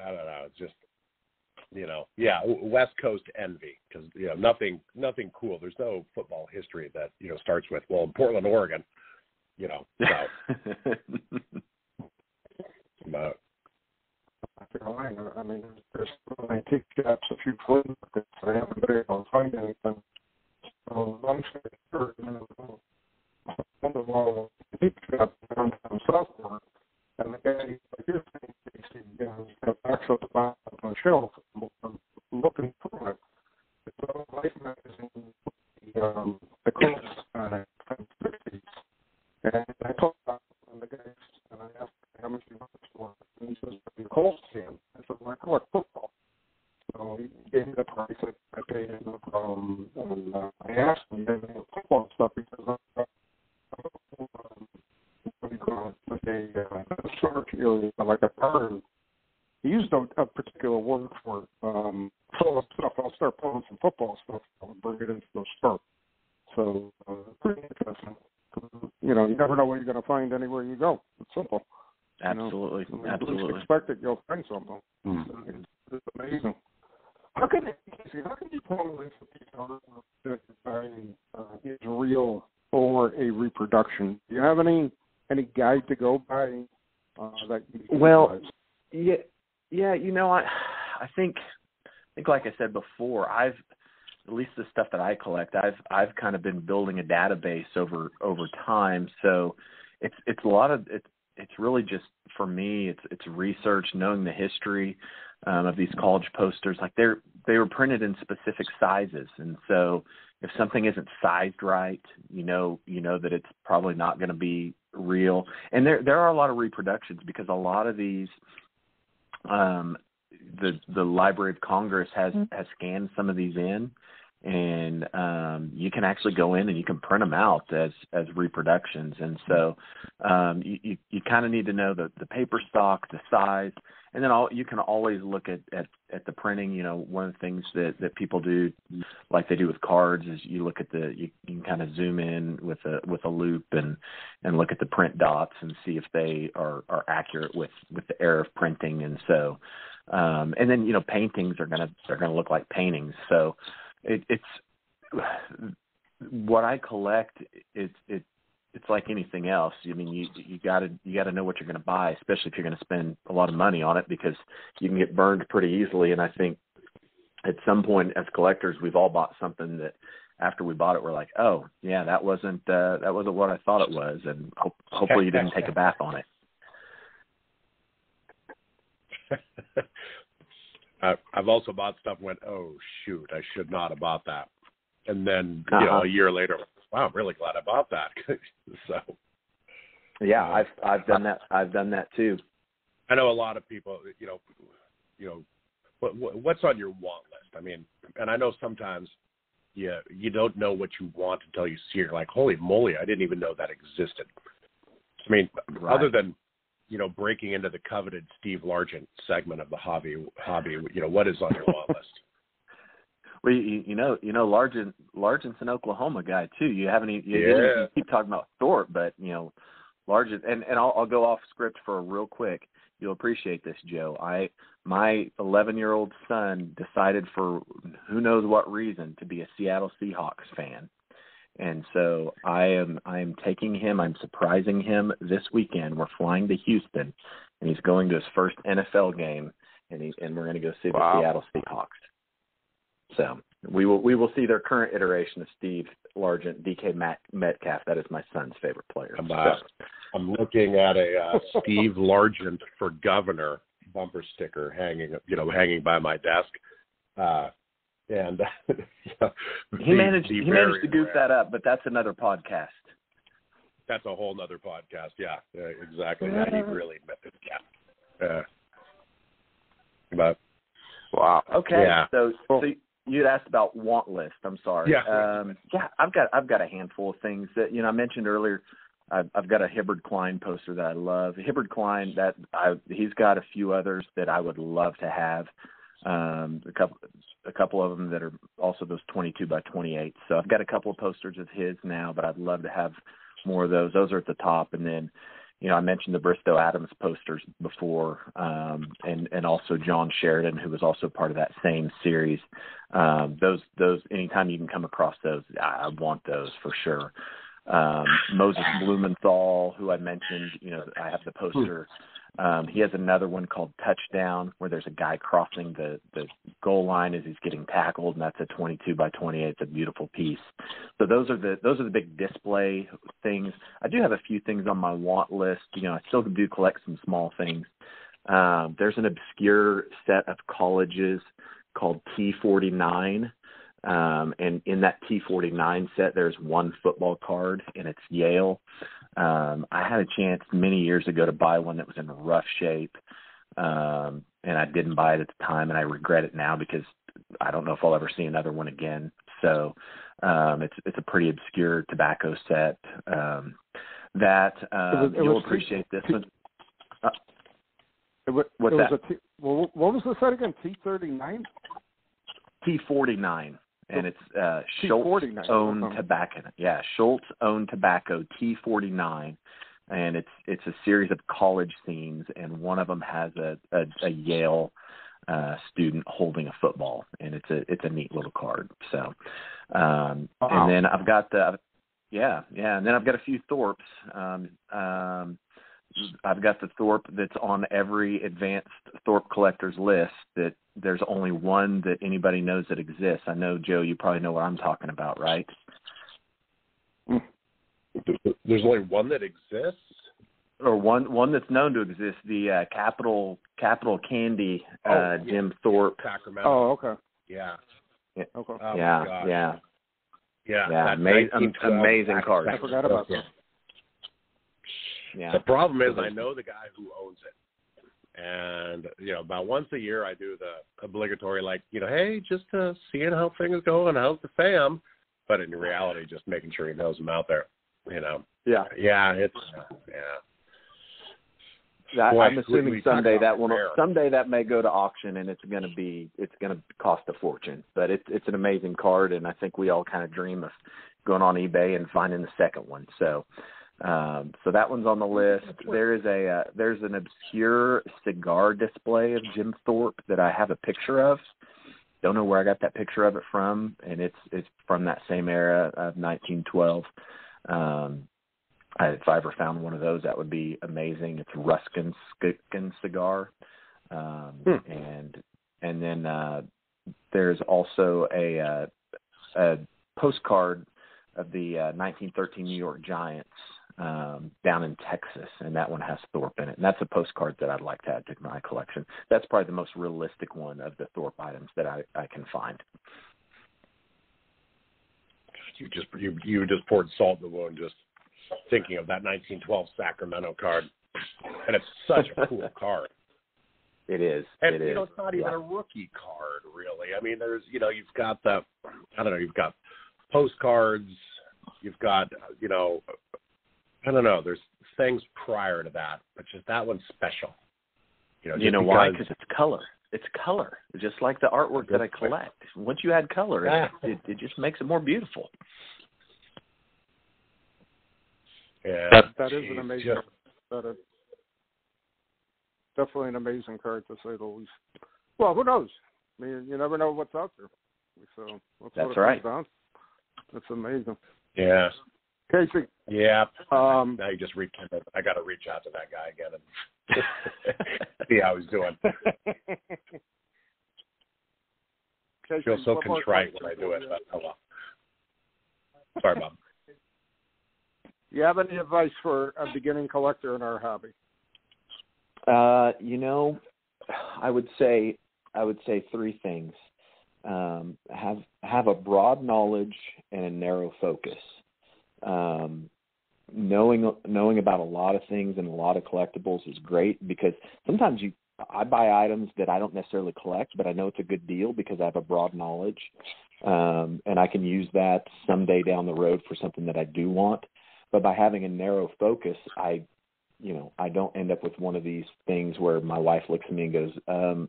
I don't know. It's just West Coast envy, because nothing cool. There's no football history that starts with Portland, Oregon. So. But I mean, there's antique shops if you play markets. I haven't been able to find anything. So I'm sure one of our antique shops downtown Southport, and the guy, like you're saying, he's got access to buy up on a shelf. I'm looking for it. It's a Life magazine, the Colts on it from the 60s. And I talked about the guys, and I asked how much he wants for it. And he says, the Colts fan. I said, well, I collect football. So he gave me the price. I paid him no problem. And I asked him, do you have any football stuff? Because what do you call it? Like a storage area, like a barn. He used a particular word for it. Full of stuff. I'll start pulling some football stuff. I'll bring it into the store. So pretty interesting. You never know what you're going to find anywhere you go. It's simple. Absolutely. Absolutely. You least expect it, you'll find something. It's amazing. How can you tell if a piece of artwork that you're buying is real or a reproduction? Do you have any guide to go by that you utilize? I think like I said before, at least the stuff that I collect, I've kind of been building a database over time. So it's a lot of it's really just, for me, it's research, knowing the history of these college posters. Like they're they were printed in specific sizes, and so if something isn't sized right, you know that it's probably not going to be real. And there are a lot of reproductions because a lot of these, the Library of Congress has scanned some of these in, and you can actually go in and you can print them out as reproductions. And so you kind of need to know the paper stock, the size, and then you can always look at the printing. You know, one of the things that people do, like they do with cards, is you look at you can kind of zoom in with a loop and look at the print dots and see if they are accurate with the error of printing. And so and then, you know, paintings are gonna look like paintings. So it's what I collect. It's like anything else. I mean, you gotta know what you're going to buy, especially if you're going to spend a lot of money on it, because you can get burned pretty easily. And I think at some point as collectors, we've all bought something that after we bought it, we're like, oh yeah, that wasn't what I thought it was, and hopefully you didn't take a bath on it. I've also bought stuff and went, oh shoot, I should not have bought that, and then you know, a year later, wow, I'm really glad I bought that. So, yeah, I've done that. I've done that too. I know a lot of people. You know, what's on your want list? I mean, and I know sometimes you don't know what you want until you see it. You're like, holy moly, I didn't even know that existed. I mean, right. Other than, you know, breaking into the coveted Steve Largent segment of the hobby, you know, what is on your want list? Well, you know, Largent's an Oklahoma guy too. You keep talking about Thorpe, but you know, Largent, and I'll go off script for real quick. You'll appreciate this, Joe. My 11-year-old son decided for who knows what reason to be a Seattle Seahawks fan, and so I am taking him. I'm surprising him this weekend. We're flying to Houston, and he's going to his first NFL game, and we're going to go see the Seattle Seahawks. So we will see their current iteration of Steve Largent, DK Metcalf. That is my son's favorite player. I'm looking at a Steve Largent for governor bumper sticker hanging by my desk, and he managed to goof that up, but that's another podcast. That's a whole nother podcast. Yeah, exactly. Yeah, he really met it. Yeah. But wow. Okay. Yeah. So you'd asked about want list. I'm sorry. Yeah. I've got a handful of things that, you know, I mentioned earlier. I've got a Hibbard Klein poster that I love. Hibbard Klein, he's got a few others that I would love to have. A couple of them that are also those 22 by 28. So I've got a couple of posters of his now, but I'd love to have more of those. Those are at the top. And then, you know, I mentioned the Bristow Adams posters before, and also John Sheridan, who was also part of that same series. Those anytime you can come across those, I want those for sure. Moses Blumenthal, who I mentioned, you know, I have the poster. He has another one called Touchdown, where there's a guy crossing the goal line as he's getting tackled, and that's a 22 by 28. It's a beautiful piece. So those are the big display things. I do have a few things on my want list. You know, I still do collect some small things. There's an obscure set of colleges called T49. And in that T49 set, there's one football card, and it's Yale. I had a chance many years ago to buy one that was in rough shape, and I didn't buy it at the time, and I regret it now because I don't know if I'll ever see another one again. So it's a pretty obscure tobacco set. You'll appreciate this one. What was the set again? T39? T49. And it's Schultz-owned tobacco. Yeah, Schultz-owned tobacco, T49. And it's a series of college scenes, and one of them has a Yale student holding a football, and it's a neat little card. So, and then I've got and then I've got a few Thorpes. I've got the Thorpe that's on every advanced Thorpe collector's list that there's only one that anybody knows that exists. I know, Joe, you probably know what I'm talking about, right? There's only one that exists? Or one that's known to exist, the Capital Candy, Jim Thorpe. Sacramento. Oh, okay. Yeah. Okay. Oh, yeah, my gosh. yeah. Yeah. Yeah, That amazing card. I forgot about that. Yeah. The problem is I know the guy who owns it. And, about once a year I do the obligatory, hey, just seeing how things go and how's the fam. But in reality, just making sure he knows I'm out there, Yeah. Yeah, it's, Boy, I'm assuming someday someday that may go to auction, and it's going to cost a fortune. But it's an amazing card, and I think we all kind of dream of going on eBay and finding the second one. So that one's on the list. There's an obscure cigar display of Jim Thorpe that I have a picture of. Don't know where I got that picture of it from, and it's from that same era of 1912. If I ever found one of those, that would be amazing. It's Ruskin cigar, and then there's also a postcard of the 1913 New York Giants down in Texas, and that one has Thorpe in it. And that's a postcard that I'd like to add to my collection. That's probably the most realistic one of the Thorpe items that I can find. You just poured salt in the wound just thinking of that 1912 Sacramento card, and it's such a cool card. It is. And it is. It's not even a rookie card, really. I mean, there's you've got you've got postcards, you've got there's things prior to that, but just that one's special. You know why? Because it's color. It's color, just like the artwork that I collect. Once you add color, it just makes it more beautiful. Yeah, that is an amazing. Definitely an amazing card, to say the least. Well, who knows? I mean, you never know what's out there. So that's right. That's amazing. Yeah. Casey. Yeah. Now you just rekindled. I got to reach out to that guy again and see how he's doing. Casey, I feel so contrite when I do it. But, oh well. Sorry, Bob. You have any advice for a beginning collector in our hobby? I would say three things. Have a broad knowledge and a narrow focus. Knowing about a lot of things and a lot of collectibles is great, because sometimes I buy items that I don't necessarily collect, but I know it's a good deal because I have a broad knowledge, and I can use that someday down the road for something that I do want. But by having a narrow focus, I don't end up with one of these things where my wife looks at me and goes,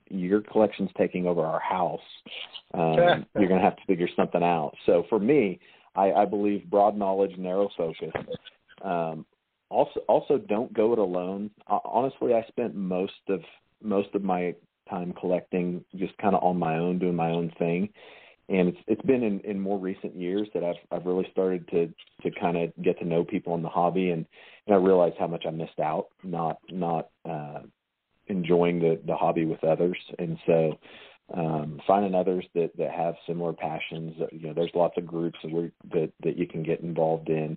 your collection's taking over our house. You're going to have to figure something out. So for me, I believe broad knowledge, narrow focus. Also don't go it alone. Honestly, I spent most of my time collecting just kind of on my own, doing my own thing. And it's been in more recent years that I've really started to kind of get to know people in the hobby, and I realized how much I missed out not enjoying the hobby with others. And so finding others that have similar passions, there's lots of groups that you can get involved in,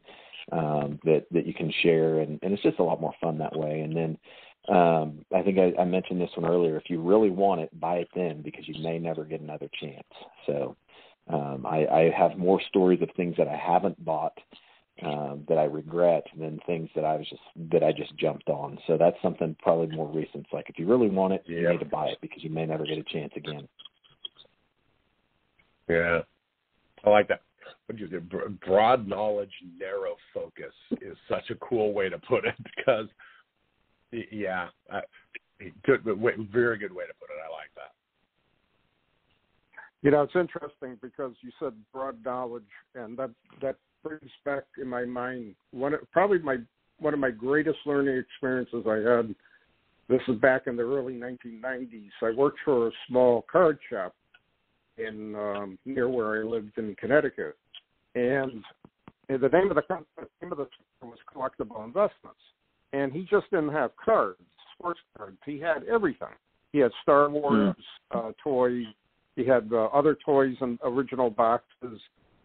that you can share, and it's just a lot more fun that way. And then I think I mentioned this one earlier. If you really want it, buy it then, because you may never get another chance. So I have more stories of things that I haven't bought that I regret than things that I just jumped on. So that's something probably more recent. It's like, if you really want it, you need to buy it, because you may never get a chance again. Yeah, I like that. What did you say? Broad knowledge, narrow focus is such a cool way to put it, because very good way to put it. I like that. It's interesting because you said broad knowledge, and that brings back in my mind one of my greatest learning experiences I had. This is back in the early 1990s. I worked for a small card shop in near where I lived in Connecticut, and the name of the store was Collectible Investments. And he just didn't have cards, sports cards. He had everything. He had Star Wars toys. He had other toys in original boxes.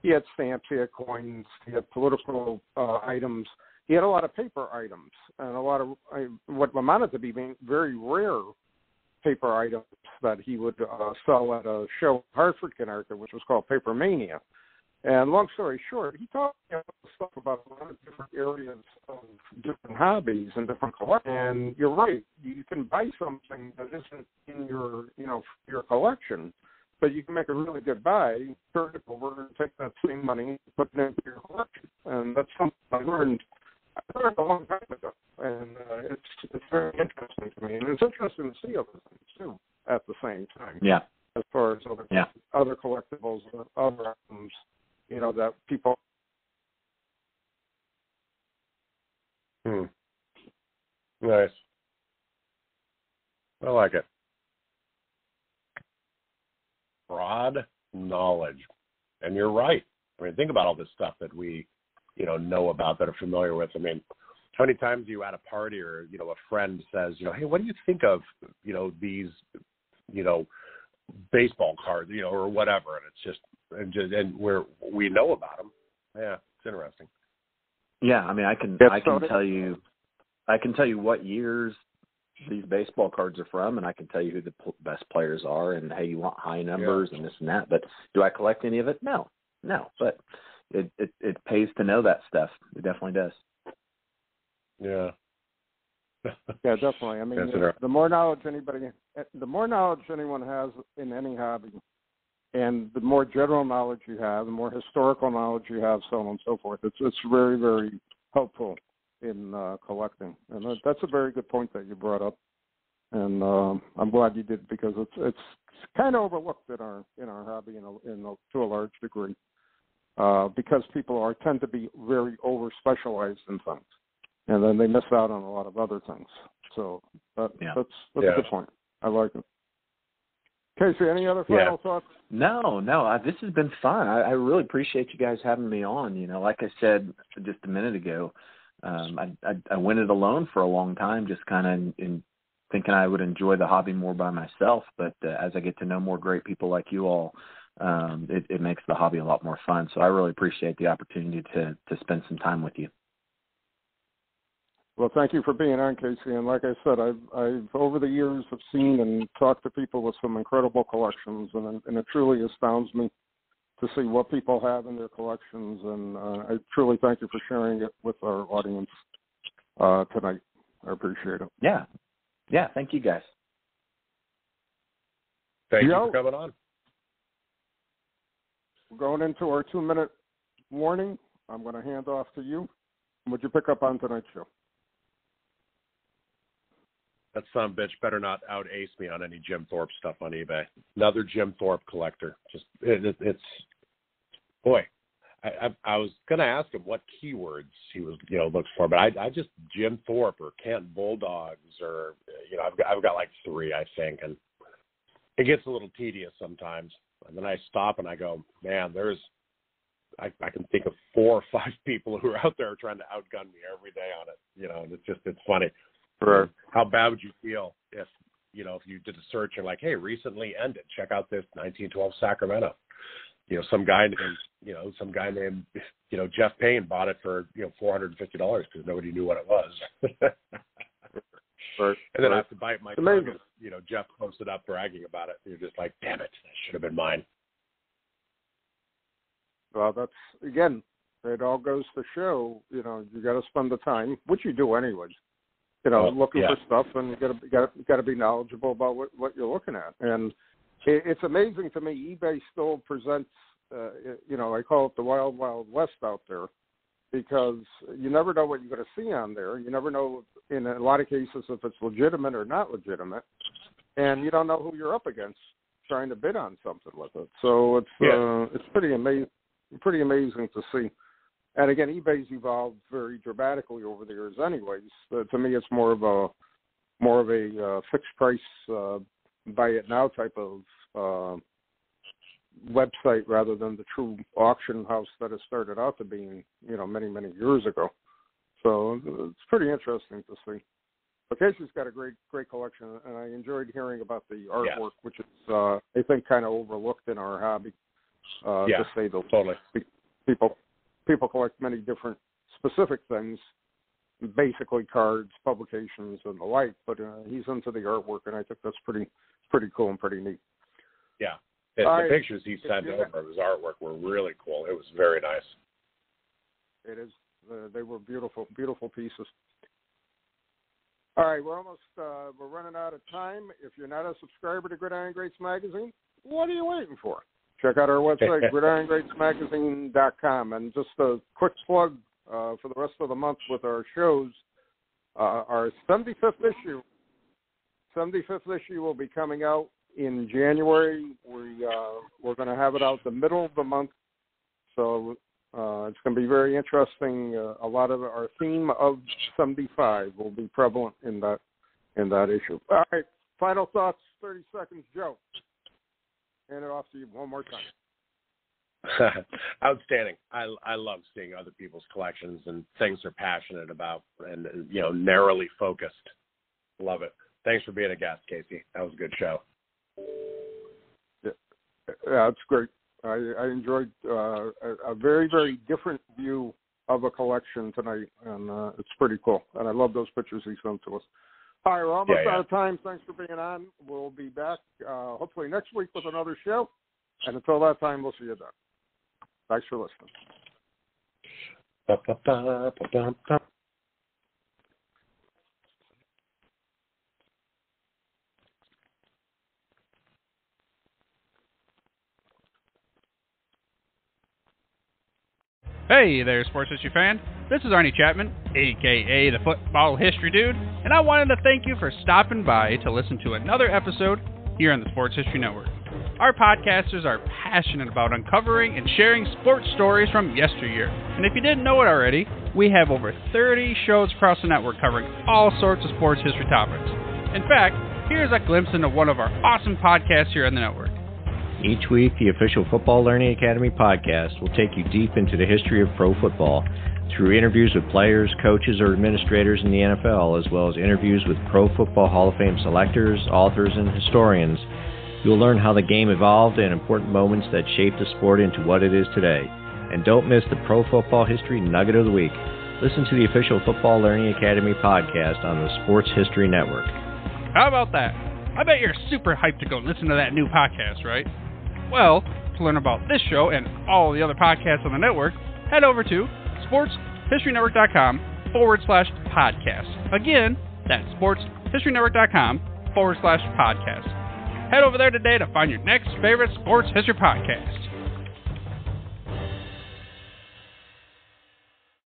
He had stamps. He had coins. He had political items. He had a lot of paper items and a lot of what amounted to be very rare paper items that he would sell at a show in Hartford, Connecticut, which was called Paper Mania. And long story short, he taught me stuff about a lot of different areas of different hobbies and different collections. And you're right, you can buy something that isn't in your collection, but you can make a really good buy, turn it over, and take that same money and put it into your collection. And that's something I learned a long time ago. And it's very interesting to me. And it's interesting to see other things, too, at the same time. Yeah. As far as other collectibles, other items, that people. Nice. I like it. Broad knowledge. And you're right. I mean, think about all this stuff that we, know about, that are familiar with. I mean, how many times are you at a party or, a friend says, hey, what do you think of, these, baseball cards, or whatever. And it's just we know about them. Yeah, it's interesting. Yeah, I mean, I can tell you what years these baseball cards are from, and I can tell you who the best players are, and hey, you want high numbers and this and that. But do I collect any of it? No. But it pays to know that stuff. It definitely does. Yeah. Yeah, definitely. I mean, the more knowledge anyone has in any hobby, and the more general knowledge you have, the more historical knowledge you have, so on and so forth. It's very, very helpful in collecting, and that's a very good point that you brought up. And I'm glad you did, because it's kind of overlooked in our hobby to a large degree, because people tend to be very over specialized in things. And then they miss out on a lot of other things. So that's a good point. I like it. Casey, any other final thoughts? No. This has been fun. I really appreciate you guys having me on. Like I said just a minute ago, I went it alone for a long time, just kind of in thinking I would enjoy the hobby more by myself. But as I get to know more great people like you all, it makes the hobby a lot more fun. So I really appreciate the opportunity to spend some time with you. Well, thank you for being on, Casey. And like I said, I've over the years have seen and talked to people with some incredible collections, and it truly astounds me to see what people have in their collections. And I truly thank you for sharing it with our audience tonight. I appreciate it. Yeah. Thank you, guys. Thank you for coming on. We're going into our 2-minute warning. I'm going to hand off to you. Would you pick up on tonight's show? That son of a bitch better not out-ace me on any Jim Thorpe stuff on eBay. Another Jim Thorpe collector. It's boy. I was going to ask him what keywords he was, looks for, but I just Jim Thorpe or Canton Bulldogs or I've got like 3, I think, and it gets a little tedious sometimes. And then I stop and I go, man, I can think of 4 or 5 people who are out there trying to outgun me every day on it. And it's funny. Sure. How bad would you feel if you did a search and like, hey, recently ended, check out this 1912 Sacramento. Some guy named Jeff Payne bought it for $450 because nobody knew what it was. And then I have to bite my tongue as Jeff posted up bragging about it. You're just like, damn it, that should have been mine. Well, that's, again, it all goes to show, you got to spend the time, which you do anyways, looking for stuff, and you got to be knowledgeable about what you're looking at. And it's amazing to me, eBay still presents, I call it the wild, wild west out there, because you never know what you're going to see on there. You never know, in a lot of cases, if it's legitimate or not legitimate, and you don't know who you're up against trying to bid on something with it. So it's pretty amazing to see. And again, eBay's evolved very dramatically over the years. Anyways, to me, it's more of a fixed price, buy it now type of website rather than the true auction house that it started out to being, many, many years ago. So it's pretty interesting to see. But Casey's got a great collection, and I enjoyed hearing about the artwork, which is, I think, kind of overlooked in our hobby. To say the totally. People collect many different specific things, basically cards, publications, and the like. But he's into the artwork, and I think that's pretty cool and pretty neat. Yeah. The pictures he sent over of his artwork were really cool. It was very nice. It is. They were beautiful, beautiful pieces. All right, we're almost we're running out of time. If you're not a subscriber to Gridiron Greats Magazine, what are you waiting for? Check out our website, GridironGreatsMagazine.com. And just a quick plug for the rest of the month with our shows. Our 75th issue will be coming out in January. We're going to have it out the middle of the month, so it's going to be very interesting. A lot of our theme of 75 will be prevalent in that issue. All right, final thoughts, 30 seconds, Joe. Hand it off to you one more time. Outstanding. I love seeing other people's collections and things they're passionate about and, narrowly focused. Love it. Thanks for being a guest, Casey. That was a good show. Yeah, that's great. I enjoyed a very, very different view of a collection tonight, and it's pretty cool. And I love those pictures he sent to us. All right, we're almost out of time. Thanks for being on. We'll be back hopefully next week with another show. And until that time, we'll see you then. Thanks for listening. Hey there, sports history fan. This is Arnie Chapman, a.k.a. the Football History Dude, and I wanted to thank you for stopping by to listen to another episode here on the Sports History Network. Our podcasters are passionate about uncovering and sharing sports stories from yesteryear. And if you didn't know it already, we have over 30 shows across the network covering all sorts of sports history topics. In fact, here's a glimpse into one of our awesome podcasts here on the network. Each week, the official Football Learning Academy podcast will take you deep into the history of pro football through interviews with players, coaches, or administrators in the NFL, as well as interviews with Pro Football Hall of Fame selectors, authors, and historians. You'll learn how the game evolved and important moments that shaped the sport into what it is today. And don't miss the Pro Football History Nugget of the Week. Listen to the official Football Learning Academy podcast on the Sports History Network. How about that? I bet you're super hyped to go listen to that new podcast, right? Well, to learn about this show and all the other podcasts on the network, head over to sportshistorynetwork.com/podcast. Again, that's sportshistorynetwork.com/podcast. Head over there today to find your next favorite sports history podcast.